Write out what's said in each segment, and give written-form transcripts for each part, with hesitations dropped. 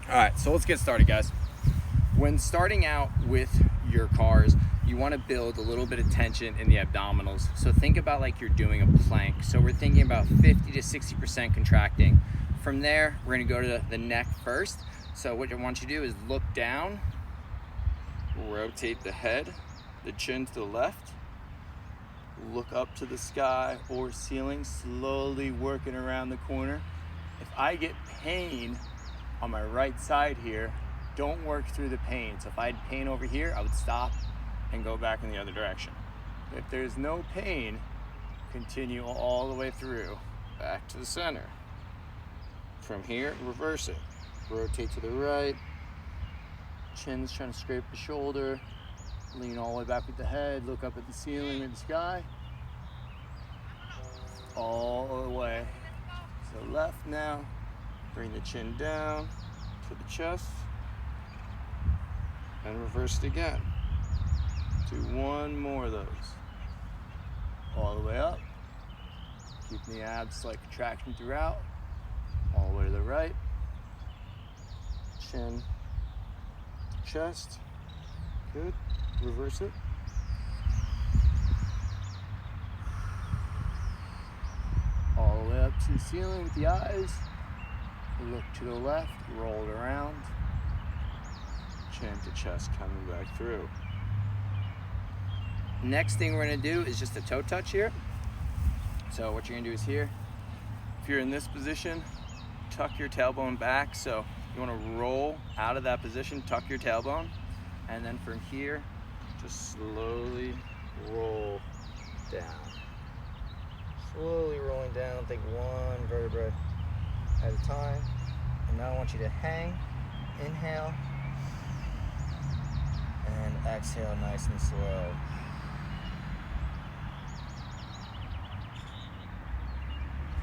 All right, so let's get started, guys. When starting out with your cars, you want to build a little bit of tension in the abdominals. So think about like you're doing a plank. So we're thinking about 50 to 60% contracting. From there, we're going to go to the neck first. So what I want you to do is look down, rotate the head, the chin to the left, look up to the sky or ceiling, slowly working around the corner. If I get pain on my right side here, don't work through the pain. So if I had pain over here, I would stop and go back in the other direction. If there's no pain, continue all the way through, back to the center. From here, reverse it. Rotate to the right, chin's trying to scrape the shoulder, lean all the way back with the head, look up at the ceiling or the sky. All the way to the left now. Bring the chin down to the chest and reverse it again. Do one more of those. All the way up. Keeping the abs like contraction throughout. All the way to the right. Chin to chest. Good. Reverse it. All the way up to the ceiling with the eyes. Look to the left, roll it around. Chin to chest coming back through. Next thing we're gonna do is just a toe touch here. So what you're gonna do is here, if you're in this position, tuck your tailbone back. So you wanna roll out of that position, tuck your tailbone. And then from here, just slowly roll down. Slowly rolling down, think one vertebra at a time. And now I want you to hang, inhale, and exhale nice and slow.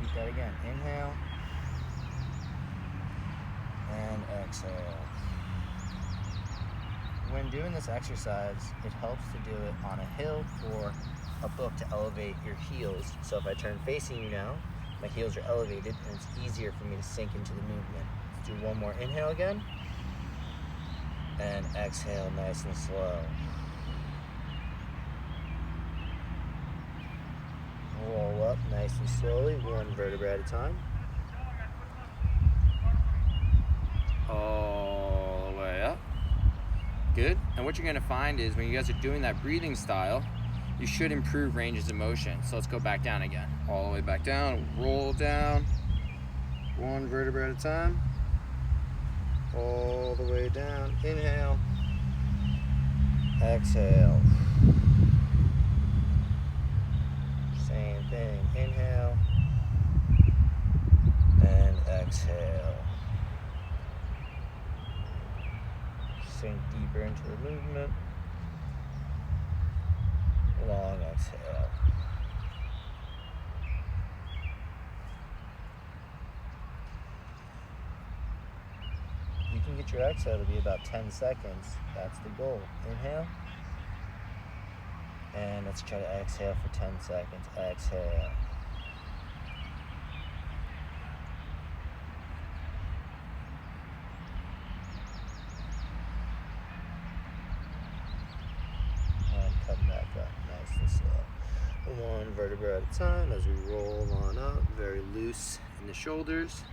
Repeat that again. Inhale and exhale. When doing this exercise, it helps to do it on a hill or a book to elevate your heels. So if I turn facing you now, my heels are elevated and it's easier for me to sink into the movement. Let's do one more inhale again. And exhale nice and slow. Roll up nice and slowly, one vertebra at a time. All the way up. Good. And what you're going to find is when you guys are doing that breathing style, you should improve ranges of motion. So let's go back down again. All the way back down, roll down, one vertebra at a time. All the way down, inhale, exhale. Same thing, inhale, and exhale. Sink deeper into the movement. Long exhale. You can get your exhale to be about 10 seconds. That's the goal. Inhale. And let's try to exhale for 10 seconds. Exhale. Come back up nice and slow. One vertebra at a time as we roll on up, very loose in the shoulders.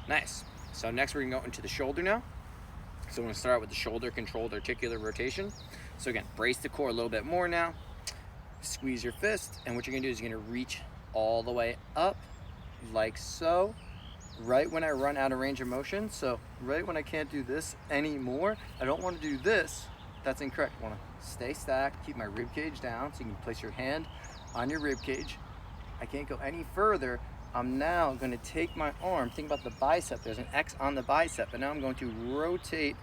Nice. So next we're gonna go into the shoulder now. So we're gonna start with the shoulder controlled articular rotation. So again, brace the core a little bit more now. Squeeze your fist, and what you're gonna do is you're gonna reach all the way up like so. Right when I run out of range of motion, so right when I can't do this anymore, I don't wanna do this. That's incorrect. I want to stay stacked, keep my rib cage down, so you can place your hand on your rib cage. I can't go any further. I'm now going to take my arm, think about the bicep, there's an X on the bicep, and now I'm going to rotate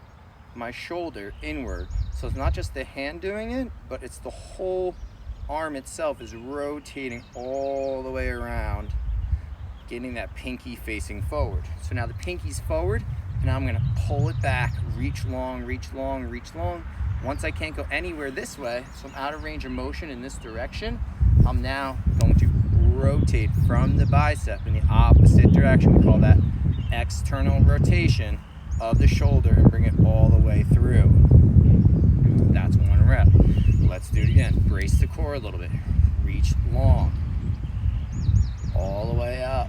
my shoulder inward. So it's not just the hand doing it, but it's the whole arm itself is rotating all the way around, getting that pinky facing forward. So now the pinky's forward, and now I'm going to pull it back, reach long, reach long, reach long. Once I can't go anywhere this way, so I'm out of range of motion in this direction, I'm now going to rotate from the bicep in the opposite direction. We call that external rotation. of the shoulder and bring it all the way through. That's one rep. Let's do it again. Brace the core a little bit. Reach long. All the way up.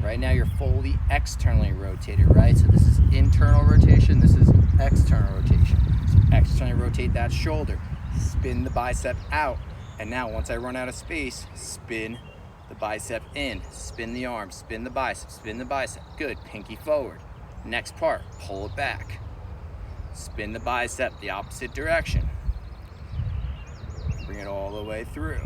Right now you're fully externally rotated, right? So this is internal rotation, this is external rotation. So externally rotate that shoulder, spin the bicep out, and now once I run out of space, spin the bicep in, spin the arm, spin the bicep, spin the bicep. Good, pinky forward. Next part, pull it back. Spin the bicep the opposite direction. Bring it all the way through.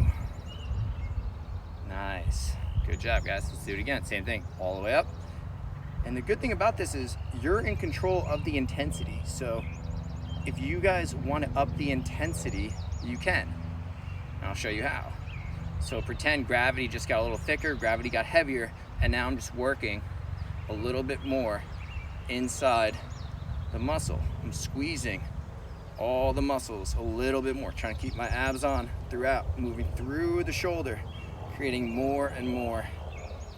Nice. Good job, guys. Let's do it again. Same thing, all the way up. And the good thing about this is you're in control of the intensity. So if you guys want to up the intensity, you can. And I'll show you how. So pretend gravity just got a little thicker, gravity got heavier, and now I'm just working a little bit more inside the muscle. I'm squeezing all the muscles a little bit more, trying to keep my abs on throughout, moving through the shoulder, creating more and more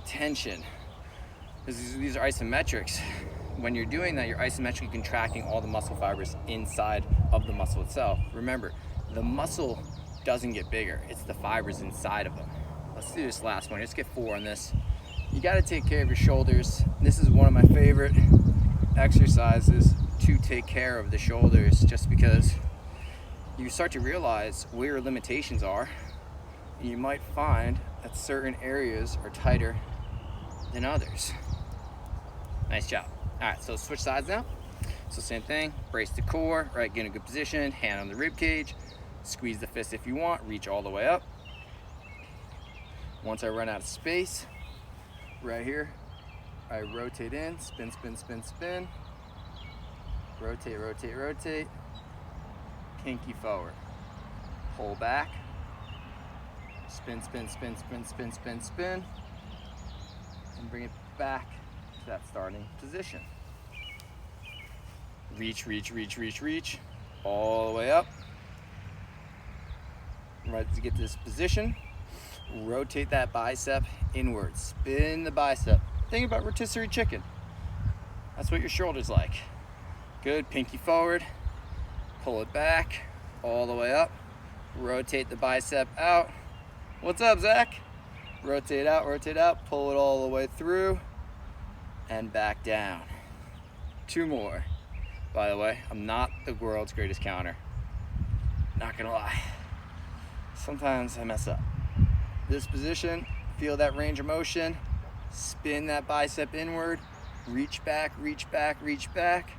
tension. These are isometrics. When you're doing that, you're isometrically contracting all the muscle fibers inside of the muscle itself. Remember, the muscle doesn't get bigger, it's the fibers inside of them. Let's do this last one. Let's get 4 on this. You got to take care of your shoulders. This is one of my favorite exercises to take care of the shoulders, just because you start to realize where your limitations are. You might find that certain areas are tighter than others. Nice job. All right, so switch sides now. So same thing, brace the core, right, get in a good position, hand on the rib cage, squeeze the fist if you want, reach all the way up. Once I run out of space, right here, I rotate in, spin, spin, spin, spin. Rotate, rotate, rotate. Pinky forward. Pull back. Spin, spin, spin, spin, spin, spin, spin. And bring it back to that starting position. Reach, reach, reach, reach, reach. All the way up. Right to get to this position. Rotate that bicep inward. Spin the bicep. Think about rotisserie chicken. That's what your shoulder's like. Good, pinky forward. Pull it back, all the way up. Rotate the bicep out. What's up, Zach? Rotate out, pull it all the way through, and back down. 2 more. By the way, I'm not the world's greatest counter. Not gonna lie. Sometimes I mess up. This position, feel that range of motion, spin that bicep inward, reach back, reach back, reach back,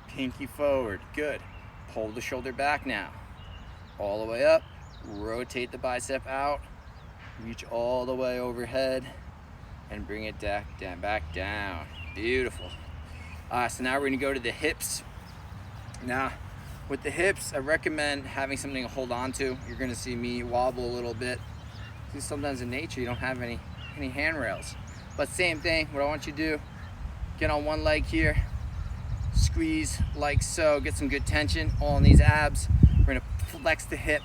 pinky forward, good. Pull the shoulder back now, all the way up, rotate the bicep out, reach all the way overhead, and bring it back down. Beautiful. So now we're gonna go to the hips. Now, with the hips, I recommend having something to hold on to. You're gonna see me wobble a little bit. Because sometimes in nature, you don't have any handrails. But same thing, what I want you to do, get on one leg here, squeeze like so, get some good tension all in these abs. We're gonna flex the hip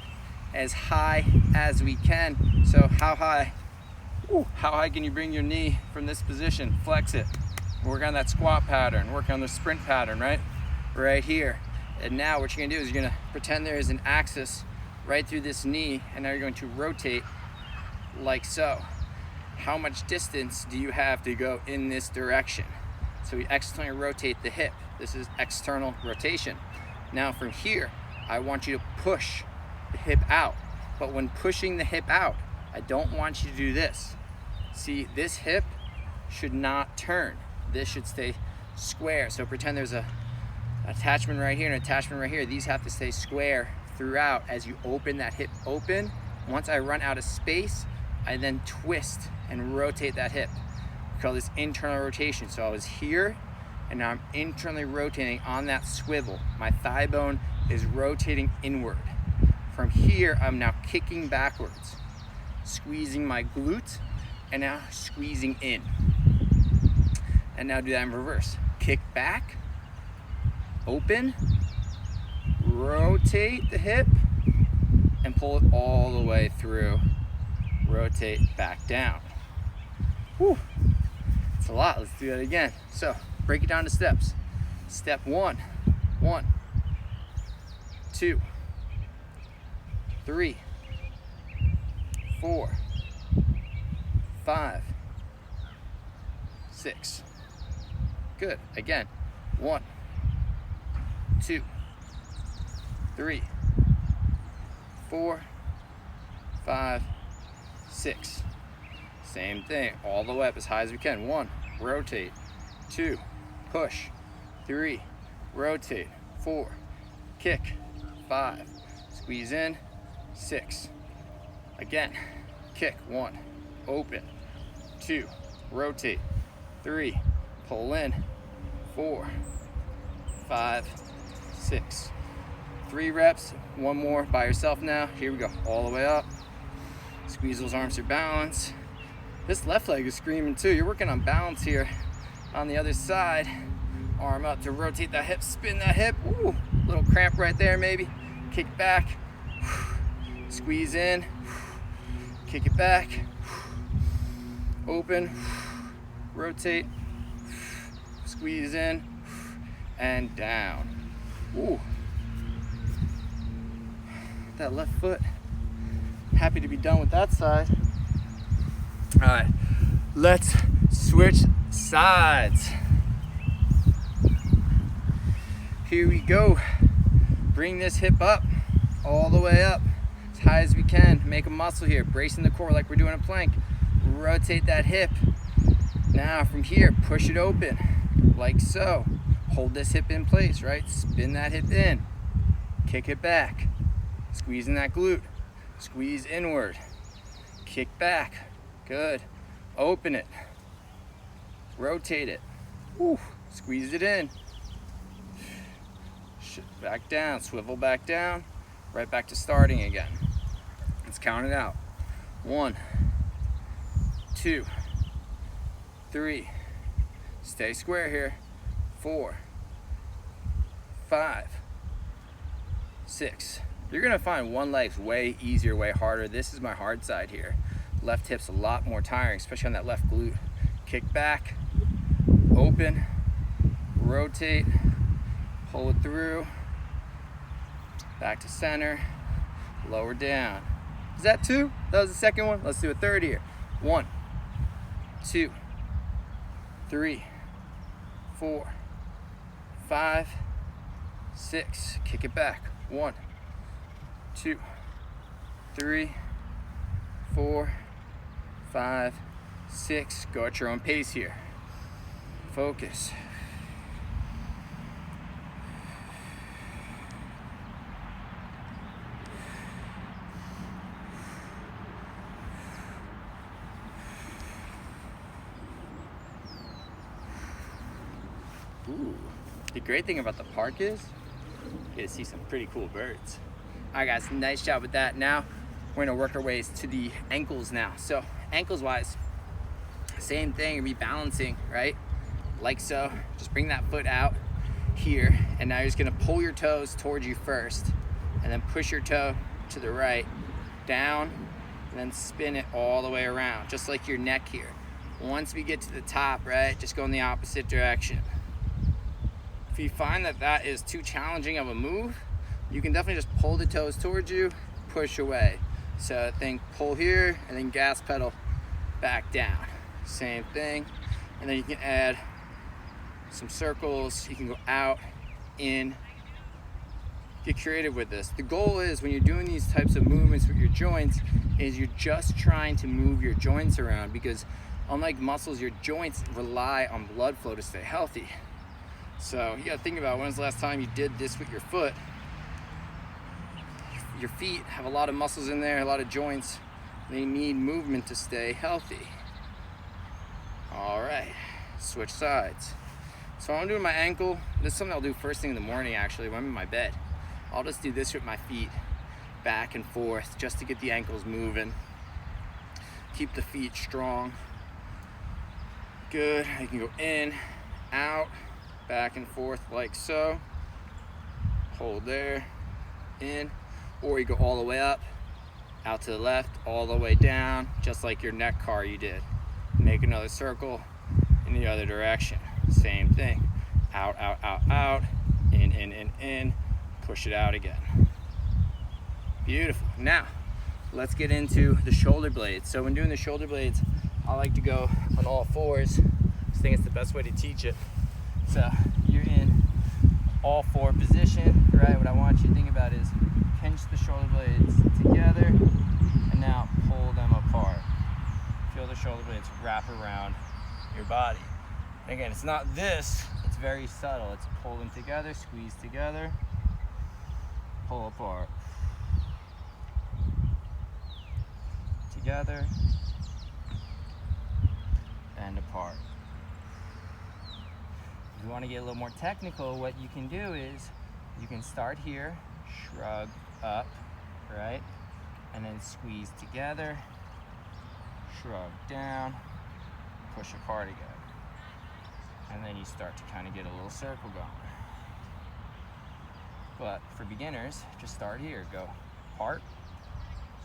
as high as we can. So how high? How high can you bring your knee from this position? Flex it. Work on that squat pattern, work on the sprint pattern, right? Right here. And now what you're gonna do is you're gonna pretend there is an axis right through this knee, and now you're going to rotate like so. How much distance do you have to go in this direction? So we externally rotate the hip. This is external rotation. Now from here, I want you to push the hip out. But when pushing the hip out, I don't want you to do this. See, this hip should not turn. This should stay square. So pretend there's a attachment right here and attachment right here. These have to stay square throughout as you open that hip open. Once I run out of space, I then twist and rotate that hip. We call this internal rotation. So I was here, and now I'm internally rotating on that swivel. My thigh bone is rotating inward. From here, I'm now kicking backwards, squeezing my glute, and now squeezing in. And now do that in reverse. Kick back, open, rotate the hip, and pull it all the way through. Rotate back down. Whew. It's a lot. Let's do that again. So break it down to steps. Step one. 1, 2, 3, 4, 5, 6. Good. Again. 1, 2, 3, 4, 5, 6. Same thing. All the way up as high as we can. 1, rotate. 2, push. 3, rotate. 4, kick. 5, squeeze in. 6. Again. Kick. 1, open. 2, rotate. 3, pull in. 4, 5, 6. 3 reps. 1 more by yourself now. Here we go. All the way up. Squeeze those arms for balance. This left leg is screaming too. You're working on balance here on the other side. Arm up to rotate that hip, spin that hip. Ooh, little cramp right there maybe. Kick back. Squeeze in. Kick it back. Open. Rotate. Squeeze in. And down. Ooh. That left foot. Happy to be done with that side. All right, let's switch sides. Here we go. Bring this hip up, all the way up, as high as we can. Make a muscle here, bracing the core like we're doing a plank. Rotate that hip. Now from here, push it open, like so. Hold this hip in place, right? Spin that hip in, kick it back. Squeezing that glute, squeeze inward, kick back. Good. Open it. Rotate it. Woo. Squeeze it in. Back down. Swivel back down. Right back to starting again. Let's count it out. 1, 2, 3. Stay square here. 4, 5, 6. You're going to find one leg's way easier, way harder. This is my hard side here. Left hip's a lot more tiring, especially on that left glute. Kick back, open, rotate, pull it through, back to center, lower down. Is that 2? That was the second one. Let's do a third here. 1, 2, 3, 4, 5, 6. Kick it back. 1, 2, 3, 4, 5, 6. Go at your own pace here. Focus. Ooh. The great thing about the park is you get to see some pretty cool birds. All right, guys, nice job with that. Now we're gonna work our ways to the ankles now. So ankles wise, same thing, rebalancing, right? Like so, just bring that foot out here, and now you're just gonna pull your toes towards you first, and then push your toe to the right, down, and then spin it all the way around, just like your neck here. Once we get to the top, right, just go in the opposite direction. If you find that that is too challenging of a move, you can definitely just pull the toes towards you, push away. So think pull here, and then gas pedal back down. Same thing. And then you can add some circles. You can go out, in. Get creative with this. The goal is when you're doing these types of movements with your joints is you're just trying to move your joints around, because unlike muscles, your joints rely on blood flow to stay healthy. So you gotta think about when was the last time you did this with your foot. Your feet have a lot of muscles in there, a lot of joints. They need movement to stay healthy. All right, switch sides. So I'm doing my ankle. This is something I'll do first thing in the morning actually when I'm in my bed. I'll just do this with my feet back and forth just to get the ankles moving. Keep the feet strong. Good, you can go in, out, back and forth like so. Hold there, in. Or you go all the way up, out to the left, all the way down, just like your neck car you did. Make another circle in the other direction. Same thing. Out, out, out, out. In. Push it out again. Beautiful. Now, let's get into the shoulder blades. So when doing the shoulder blades, I like to go on all fours. I think it's the best way to teach it. So you're in all four position, right? What I want you to think about is pinch the shoulder blades together and now pull them apart. Feel the shoulder blades wrap around your body. And again, it's not this, it's very subtle. It's pull them together, squeeze together, pull apart. Together and apart. If you want to get a little more technical, what you can do is you can start here, shrug up, right? And then squeeze together, shrug down, push apart again. And then you start to kind of get a little circle going. But for beginners, just start here. Go apart,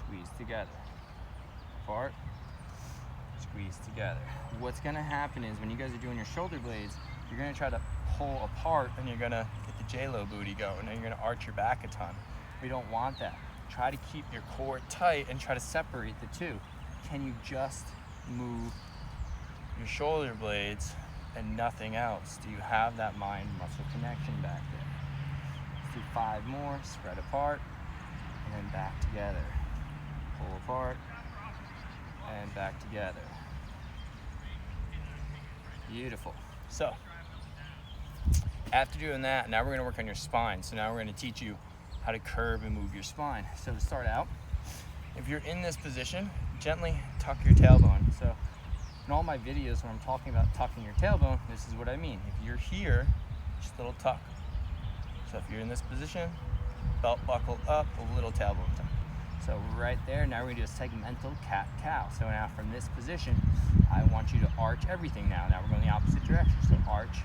squeeze together. Apart, squeeze together. What's gonna happen is when you guys are doing your shoulder blades, you're gonna try to pull apart and you're gonna get the J-Lo booty going and you're gonna arch your back a ton. We don't want that. Try to keep your core tight and try to separate the two. Can you just move your shoulder blades and nothing else? Do you have that mind-muscle connection back there? Let's do 5 more, spread apart, and then back together. Pull apart, and back together. Beautiful. So, after doing that, now we're gonna work on your spine. So now we're gonna teach you how to curve and move your spine. So to start out, if you're in this position, gently tuck your tailbone. So in all my videos when I'm talking about tucking your tailbone, this is what I mean. If you're here, just a little tuck. So if you're in this position, belt buckle up, a little tailbone tuck. So right there, now we're gonna do a segmental cat-cow. So now from this position, I want you to arch everything now. Now we're going the opposite direction. So arch,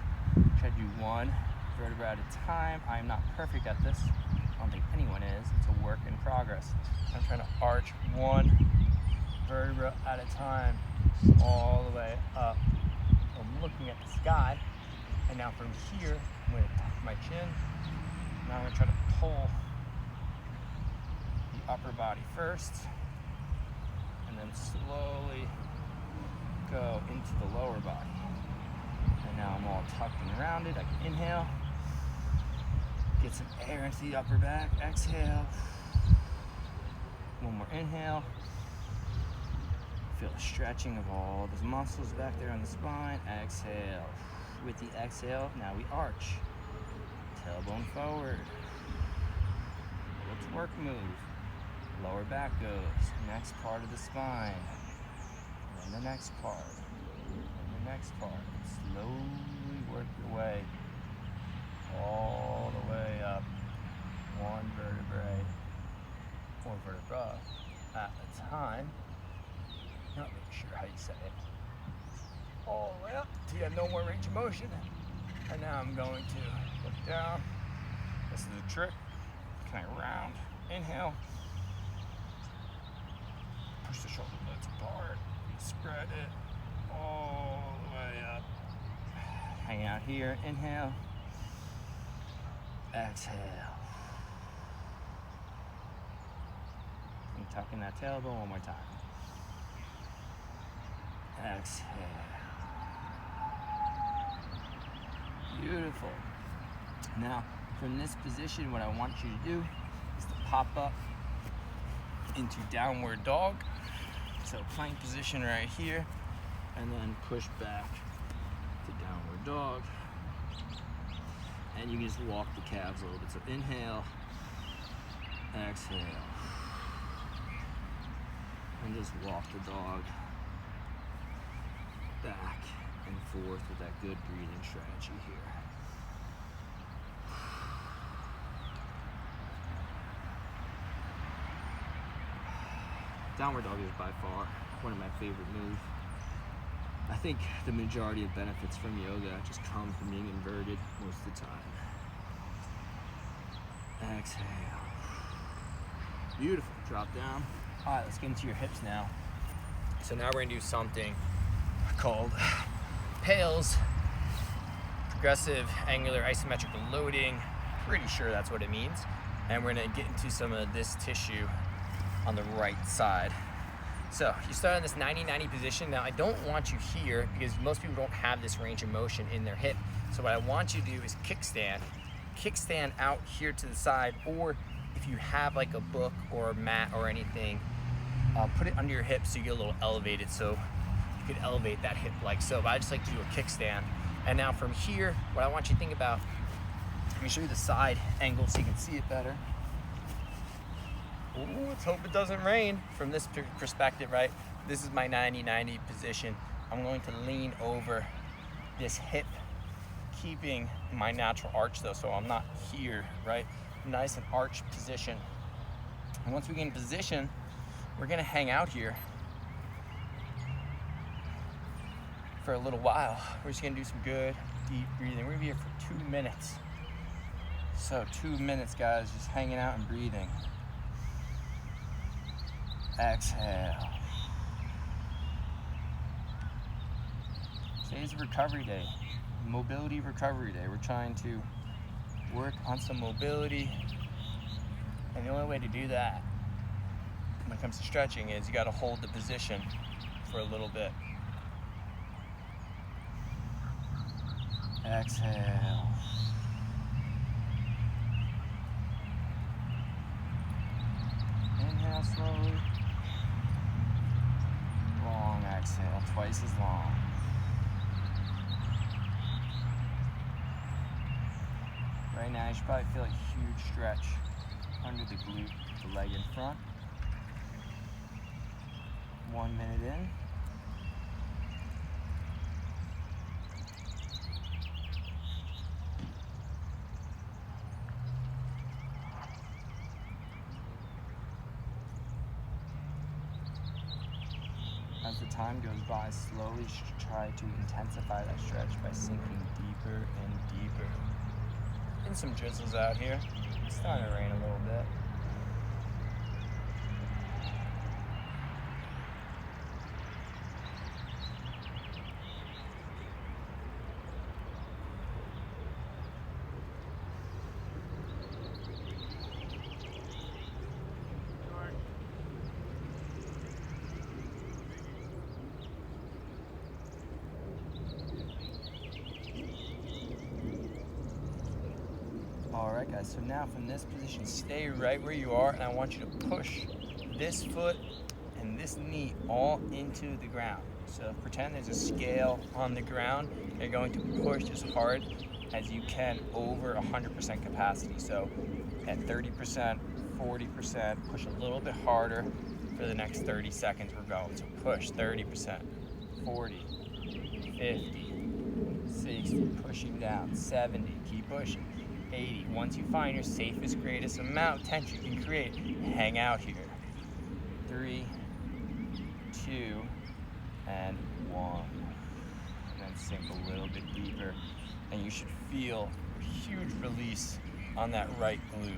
try to do 1 vertebra at a time. I am not perfect at this. I don't think anyone is. It's a work in progress. I'm trying to arch 1 vertebra at a time all the way up. I'm looking at the sky. And now from here, I'm gonna tuck my chin. Now I'm gonna try to pull the upper body first, and then slowly go into the lower body. And now I'm all tucked and rounded. I can inhale, get some air into the upper back, exhale. 1 more inhale. Feel the stretching of all those muscles back there on the spine. Exhale. With the exhale, now we arch. Tailbone forward. Let's work move. Lower back goes. Next part of the spine. And then the next part. And the next part. Slowly work your way all the way up. 1 vertebrae or vertebra at a time. Not really sure how you say it. All the way up till you have no more range of motion. And now I'm going to look down. This is the trick. Kind of round. Inhale. Push the shoulder blades apart. Spread it all the way up. Hang out here. Inhale. Exhale. And tucking that tailbone 1 more time. Exhale. Beautiful. Now, from this position, what I want you to do is to pop up into downward dog. So plank position right here, and then push back to downward dog. And you can just walk the calves a little bit. So inhale, exhale, and just walk the dog back and forth with that good breathing strategy here. Downward dog is by far one of my favorite moves. I think the majority of benefits from yoga just come from being inverted most of the time. Exhale. Beautiful. Drop down. All right, let's get into your hips now. So now we're gonna do something called Pale's progressive angular isometric loading. Pretty sure that's what it means. And we're gonna get into some of this tissue on the right side. So you start in this 90-90 position. Now I don't want you here because most people don't have this range of motion in their hip. So what I want you to do is kickstand out here to the side, or if you have like a book or a mat or anything, put it under your hip so you get a little elevated, so you can elevate that hip like so. But I just like to do a kickstand. And now from here, what I want you to think about, let me show you the side angle so you can see it better. Ooh, let's hope it doesn't rain from this perspective, right? This is my 90-90 position. I'm going to lean over this hip, keeping my natural arch though, so I'm not here, right? Nice and arched position. And once we get in position, we're gonna hang out here for a little while. We're just gonna do some good, deep breathing. We're gonna be here for 2 minutes. So 2 minutes, guys, just hanging out and breathing. Exhale. Today's a recovery day, mobility recovery day. We're trying to work on some mobility, and the only way to do that when it comes to stretching is you got to hold the position for a little bit. Exhale. Inhale slowly. Long exhale, twice as long. Right now, you should probably feel a huge stretch under the glute, the leg in front. 1 minute in. As the time goes by, slowly try to intensify that stretch by sinking deeper and deeper. And some drizzles out here. It's starting to rain a little bit. Alright guys, so now from this position, stay right where you are, and I want you to push this foot and this knee all into the ground. So pretend there's a scale on the ground. You're going to push as hard as you can over 100% capacity. So at 30%, 40%, push a little bit harder for the next 30 seconds we're going. So push 30%, 40, 50, 60, pushing down, 70, keep pushing. 80. Once you find your safest, greatest amount of tension you can create, hang out here. 3, 2, and 1. And then sink a little bit deeper, and you should feel a huge release on that right glute.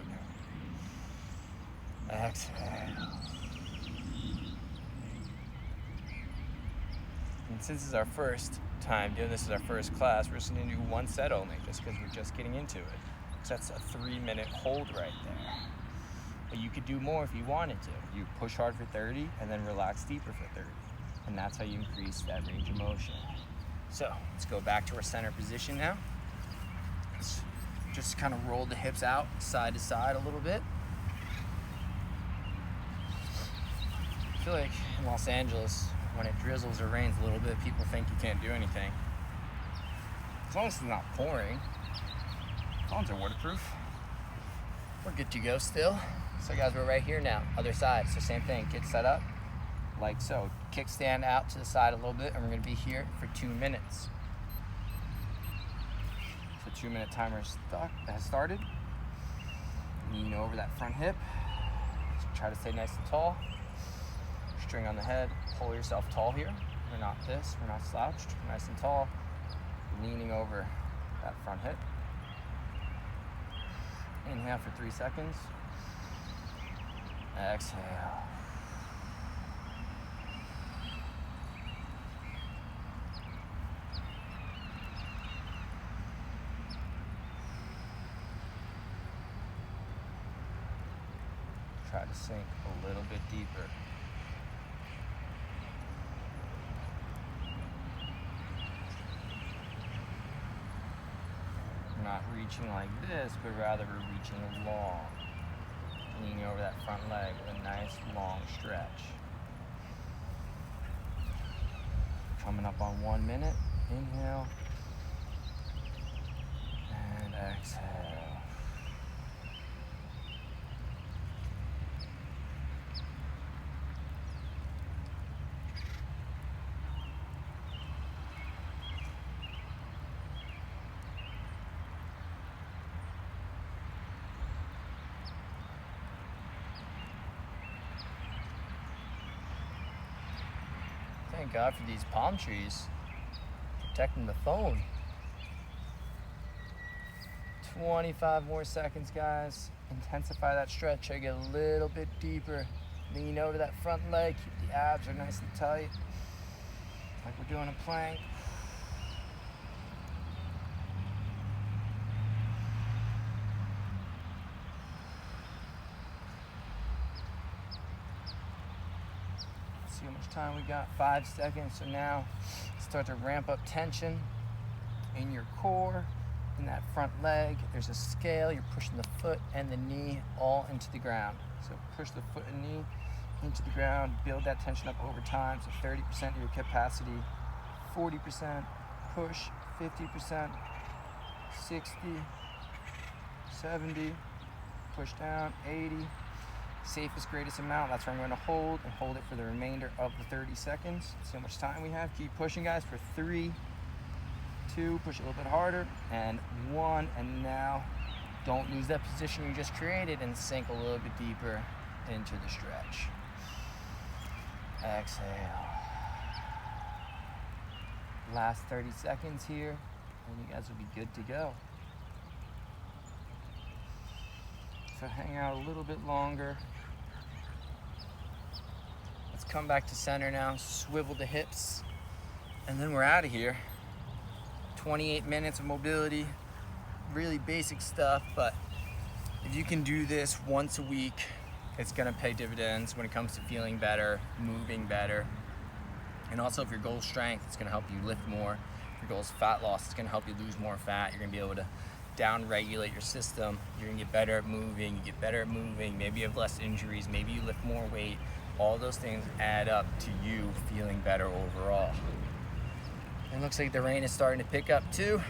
Exhale. And since this is our first time doing this, is our first class, we're just going to do 1 set only, just because we're just getting into it. So that's a 3-minute hold right there. But you could do more if you wanted to. You push hard for 30 and then relax deeper for 30. And that's how you increase that range of motion. So let's go back to our center position now. Let's just kind of roll the hips out side to side a little bit. I feel like in Los Angeles, when it drizzles or rains a little bit, people think you can't do anything. As long as it's not pouring. Phones are waterproof. We're good to go still. So guys, we're right here now, other side. So same thing, get set up like so. Kickstand out to the side a little bit, and we're gonna be here for 2 minutes. So 2-minute timer has started. Lean over that front hip. Try to stay nice and tall. String on the head, pull yourself tall here. We're not this, we're not slouched, we're nice and tall. Leaning over that front hip. Inhale for 3 seconds. Exhale. try to sink a little bit deeper. We're not reaching like this, but rather we're reaching long. Leaning over that front leg with a nice long stretch. Coming up on 1 minute. Inhale and exhale. Thank God for these palm trees protecting the phone. 25 more seconds, guys. Intensify that stretch. Try to get a little bit deeper. Lean over that front leg. Keep the abs are nice and tight, like we're doing a plank. See how much time we got. 5 seconds. So now start to ramp up tension in your core, in that front leg. There's a scale. You're pushing the foot and the knee all into the ground. So push the foot and knee into the ground. Build that tension up over time. So 30% of your capacity, 40% push, 50%, 60, 70, push down, 80. Safest, greatest amount. That's where I'm going to hold and hold it for the remainder of the 30 seconds. See how much time we have. Keep pushing, guys, for 3, 2, push a little bit harder, and 1. And now don't lose that position you just created and sink a little bit deeper into the stretch. Exhale. Last 30 seconds here, and you guys will be good to go. So hang out a little bit longer. Let's come back to center now. Swivel the hips, and then we're out of here. 28 minutes of mobility, really basic stuff, but if you can do this once a week, it's gonna pay dividends when it comes to feeling better, moving better. And also if your goal is strength, it's gonna help you lift more. If your goal is fat loss, it's gonna help you lose more fat. You're gonna be able to down-regulate your system. You're gonna get better at moving. You get better at moving, maybe you have less injuries, maybe you lift more weight. All those things add up to you feeling better overall. It looks like the rain is starting to pick up too,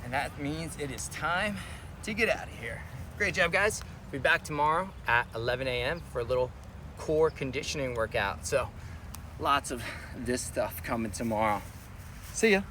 and that means it is time to get out of here. Great job, guys. We'll be back tomorrow at 11 a.m. for a little core conditioning workout. So lots of this stuff coming tomorrow. See ya.